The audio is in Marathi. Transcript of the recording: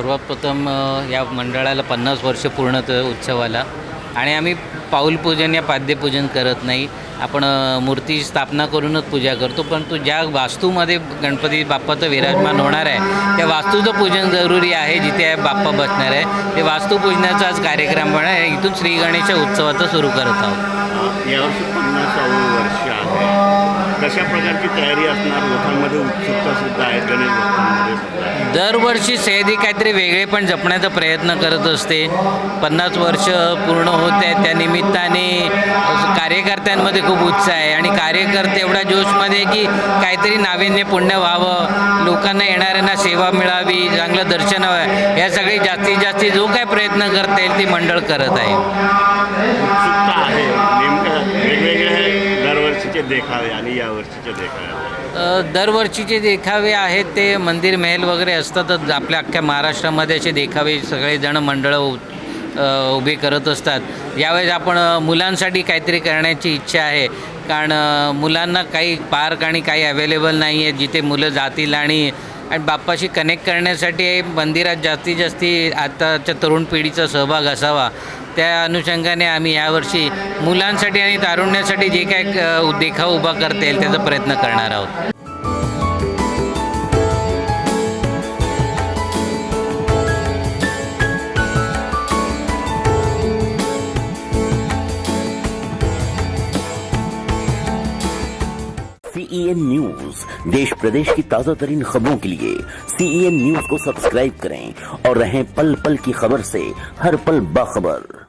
सर्वात प्रथम या मंडळाला 50 वर्ष पूर्ण उत्सवाला आणि आम्ही पाऊलपूजन या पाद्यपूजन करत नाही. आपण मूर्ती स्थापना करूनच पूजा करतो, परंतु ज्या वास्तूमध्ये गणपती बाप्पाचं विराजमान होणार आहे त्या वास्तूचं पूजन जरुरी आहे. जिथे बाप्पा बसणार आहे ते वास्तुपूजनाचा आज कार्यक्रम पण आहे. इथून श्री गणेश उत्सवाचं सुरू करत आहोत. यावर्षी 50वे वर्ष आहे. कशा प्रकारची तयारी असणार? लोकांमध्ये उत्सुकता सुद्धा आहे गणेश भक्तांमध्ये सुद्धा. दरवर्षी सह्याद्री काहीतरी वेगळे पण जपण्याचा प्रयत्न करत असते. 50 वर्ष पूर्ण होत आहेत त्या निमित्ताने कार्यकर्त्यांमध्ये खूप उत्साह आहे आणि कार्यकर्ते एवढ्या जोशमध्ये की काहीतरी नाविन्यपूर्ण व्हावं, लोकांना येणाऱ्यांना सेवा मिळावी, चांगलं दर्शन व्हावं, या सगळे जास्तीत जास्त जो काय प्रयत्न करता येईल ती मंडळ करत आहे. उत्सुकता आहे. नेमकं वेगवेगळे दरवर्षीचे देखावे आणि यावर्षीचे देखावे. दरवर्षीचे देखावे आहेत ते मंदिर महल वगैरे असतातच. आपल्या अख्ख्या महाराष्ट्रामध्ये असे देखावे सगळेजण मंडळं उभे करत असतात. यावेळेस आपण मुलांसाठी काहीतरी करण्याची इच्छा आहे, कारण मुलांना काही पार्क आणि काही अवेलेबल नाही आहे जिथे मुलं जातील आणि बाप्पाशी कनेक्ट करण्यासाठी मंदिरात जास्तीत जास्त आताच्या तरुण पिढीचा सहभाग असावा. त्या अनुषंगाने आम्ही यावर्षी मुलांसाठी आणि तारुण्यासाठी जे काय देखाव उभा करता येईल त्याचा प्रयत्न करणार आहोत. CEN न्यूज, देश प्रदेश की ताज़ा तरीन खबरों के लिए CEN न्यूज को सब्सक्राइब करें और रहें पल पल की खबर से हर पल बाखबर.